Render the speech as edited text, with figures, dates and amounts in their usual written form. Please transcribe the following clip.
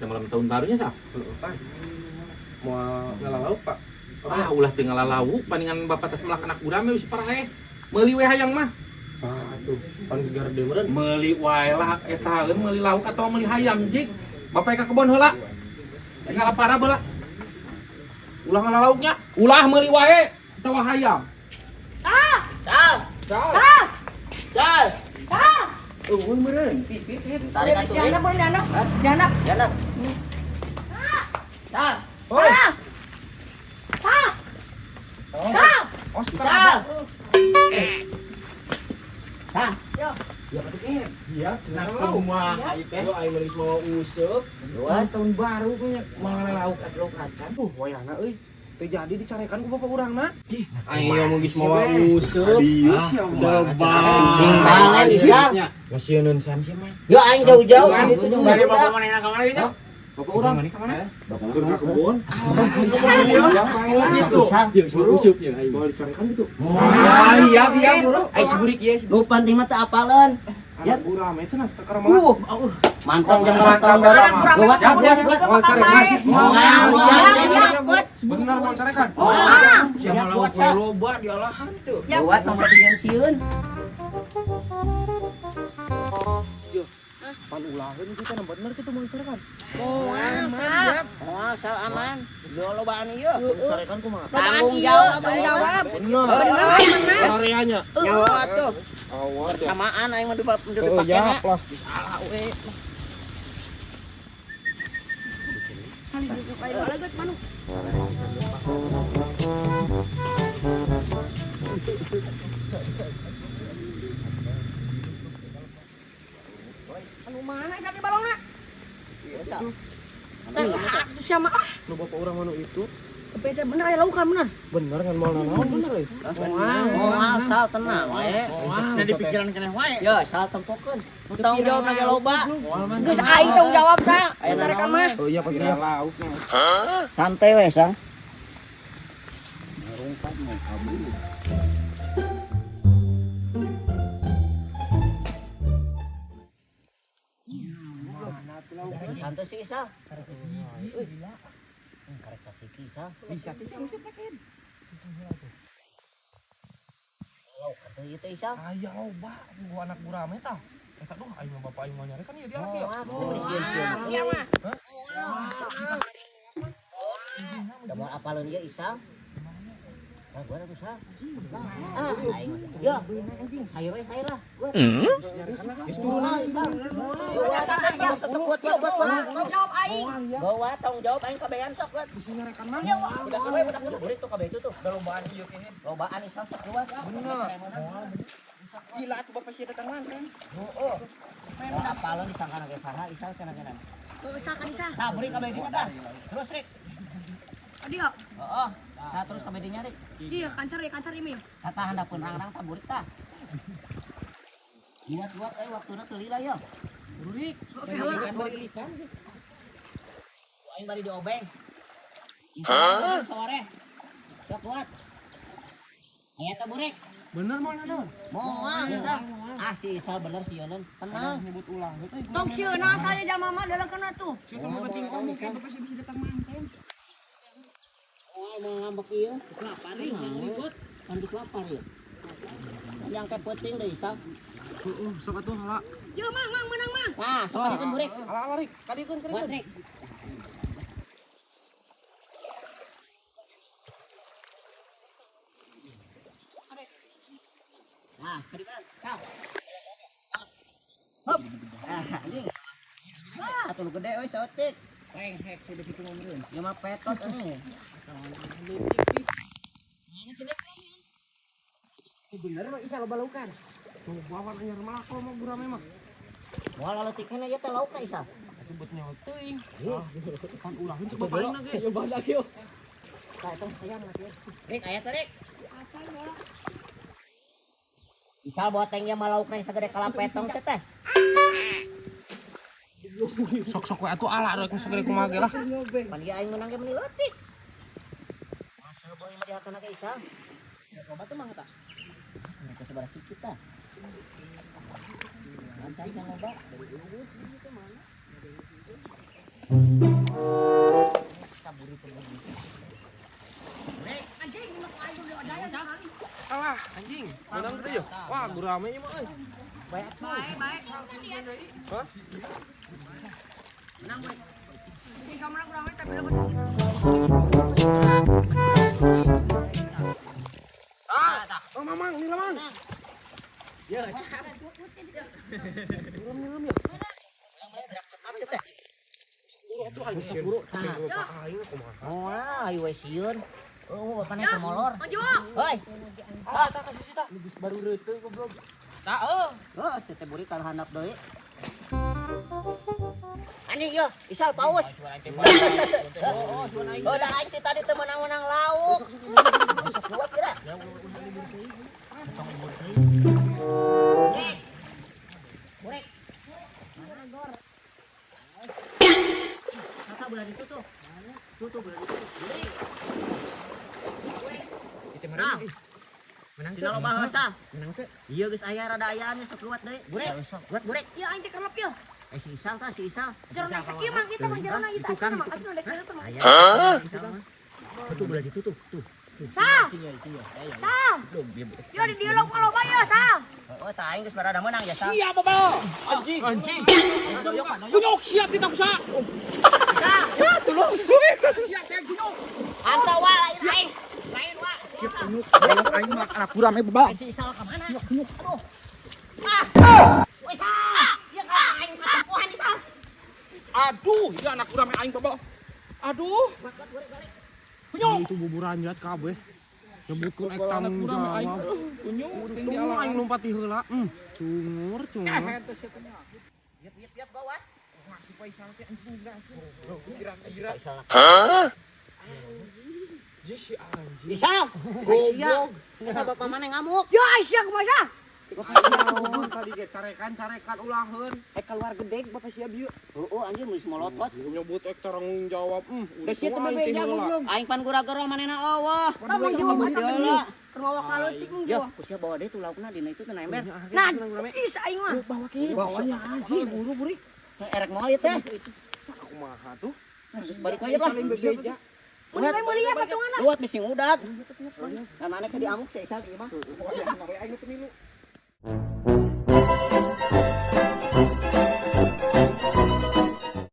teh malam tahun barunya sah. Pan. Mau ngalalau Pak. Ulah tinggal lauk paningan bapak tes melak anak urame wis parah meuli we hayang mah. Satu. Paling segar deui meureun. Meuli wae lah eta meuli lauk atau meuli hayam jik. Bapak ka kebon heula. Tinggal parah beula. Ulah ngalauknya, ulah meuli wae atawa hayam. Ulun meureun. Pit. Tarik atuh. Dihandap. Ya betul. Iya, Nah, kumaha ieu teh? Yo aing meuli mau useup. Tahun baru nya ngalauk atau kacan. Wayahna euy. Teu jadi dicarekan ku bapak urangna. Ayo mau geus mau useup. Adieu sia Sing balen bisa. Ngasieun san sih mah. Ya aing jauh-jauh kan itu jeung Dari bapak. bapak manehna ka mana gitu? Bapak urang ka mana? Keur ka kebon. Bisa. Yuk, useup yuk ayo. Mau dicarekan gitu. Iya, buru. Ai siburik ieu. Lu penting mah teu apaleun. Ya urame cenah ka karama. Mantap jeung Mantap, mantap. mantap. Gawat Ya, gawat. Mau carekan. Bener mau carekan. Siapa lauk we loba di alahan teu. Gawat nomor sieun. Pan ulaheun kita na bener kitu mau dicarekan. Oh, asal aman. Yo lobaan ieu. Dicarekan kumaha? Tanggung jawab. Bener. Areanya. Nyawa atuh. Awas ya. Bersamaan aing mah dipake. Ya, lah. Anu mana sakit balongna? Biasa. Satu sama Nu bapak urang manu itu beda bener aya laukan bener. bener kan mau naon bener euy. Oh, asal tenang wae. Nah di pikiran keneh wae. Ya, asal tempokeun. Tanggung jawab lagi loba. Geus aing tanggung jawab sa. Carekan mah. Oh iya pasti lauk. Santai we, Sang. Santai sih, Sang. Karek sasiki, Sang. Bisa teh sih pakein. Lauk atuh ieu teh, Sang. Aya loba gua anak burame tah. Eta doh aing mah bapak aing mah nyarekan ieu dia anak ieu. Sia mah. Udah mau apalun ya Isal? Nah, gua atuh Sal. Aing. Ya, sayur we sayur lah. Gua. Geus turun Isal. Buat. Jawab aing. Bawa tanggung jawab aing kabehan sok buat. bisa nyarekan mah. Budak burit tuh kabeh itu tuh. Da lombaan ieu kene. Lobaan Isal sok buat. Bener. Gila atuh bapak sia datang manten. Heeh. Mau apalun disangkana ge saha Isal cenah-cenah. Sakan isa. Tah beri kabeh dinya tah. Terus Rik. Adi ya. Heeh. Nah terus kabeh dinya Rik. Dia kancar ini. Tah handapeun rang-rang tah burik tah. Buat waktuna teu lila ya. Burik. Aing bari diobeng. Sore. Sok buat. Aya teh burik. Bener mah naon? Moal Isal. Si Isal bener si Yonen. Tenang. Nyebut ulang gitu. Tong sieuna saya jalma mah dalekeun atuh. Situ mah penting kamu kan bapak bisa datang manten. Oh, mau ngambek ieu. Geus lapar ieu. Ribut. Kan geus lapar ieu. Yang kepenting deui Isal. Heeh, sok atuh hala. Yo mang menang mang. Nah, sok kadikeun burik. Hala Rik, kadikeun Buat Rik. Nah, kadikeun. Kau. Hop. Anjing. Atuh lu gede euy saeutik. Hek sudah gitu ngomongin. Ya mah petot anjing. Bener mah isa loba laukan. Tuh bawa anyar mah kalau mau burame mah. Moal leutikna ieu teh laukna Isa. Atuh bet nyawa teuing. Kan ulahin coba paling lagi. Ya bae lagi yo. Tah eta sayang lagi. Rik aya teh Rik. Isal bawa tengnya malaukna yang sagede kalapetong teh teh. Sok-sok we atuh ala rek segede kumaha ge lah. Pan ieu aing menang ge meuni leutik. Masa boy mah dihatana ke Isal. Ya coba tuh mah eta. Mereka sebar sikit tah. Lantai kan loba. Anjing, lu ayo udah ada ya. Alah, anjing. Menang gede ya. Wah, guramenya mah euy. Baik, baik. Menang gue. Ini sama orang kurang tapi udah besar. Mamang, ini lamang. Oh, ayo we sieun. Oh, bapak naik ke molor. Maju. Hoi. Baru reuteung goblok. Oh, si teh buri kalau handap deui. Anjing yo, isal paus. Oh, dah aing teh tadi teh menang-menang lauk. Besok buat kira. Burek. Kakak boleh ditutup. Tutup boleh ditutup. Menang. Menang teh. Dina loba heusa. Menang teh. Ieu geus aya rada ayaannya sok luat deui. Burek. Buat burek. Ya aing teh kerlep ya. Si Isal tah, si Isal. Jarona sakieu mah kita mah jarona ieu tah mah asna dek kita mah. Tutup boleh ditutup. Tuh. Sah. Sah. Yo di dialog kalau bayar sah. Oh, tah aing geus barada menang ya, Sal. Iya, Bapak. Anjing. Kunyuk siap kita kusa. Siap teh kunyuk. Anta wa lain. Lain wa. Aing mah anak kurang bebal. Si Isal ka mana? Aduh. Wes ya ka aing katempuhan Isal. Aduh, ya anak kurang aing bebal. Aduh. Kunyuk. Itu buburan lihat kabeh. Nyebutkeun ek tanggung jawab. Kunyuk. Tunggu aing lompat di heula. Cungur. Yep gawat. Jesi anjing. Isal. Goblok. Kita bapak mana ngamuk? Yo Aisyah kumaha? Tadi ge carekan ulaheun. Keluar gede bapak siap ieu. Oh, anjing meuli molotot. Nyebut ek tanggung jawab. Geus ieu teh bebe goblok. Aing pan gura-gura manehna eueuh. Tanggung jawab Heula. Kermawa kaleutik mung Yo, jawab. kusia bawa deh tuh laukna dina itu teh ember. Nah, is aing mah. Bawanya anjing buru buri. Erek moal ieu teh. Kumaha tuh? Geus balik wae lah. Bebeja. Mun meuli ya patunganna. Luat bising udag. Kan maneh ke diamuk si Isal ieu mah. Aing teh milu.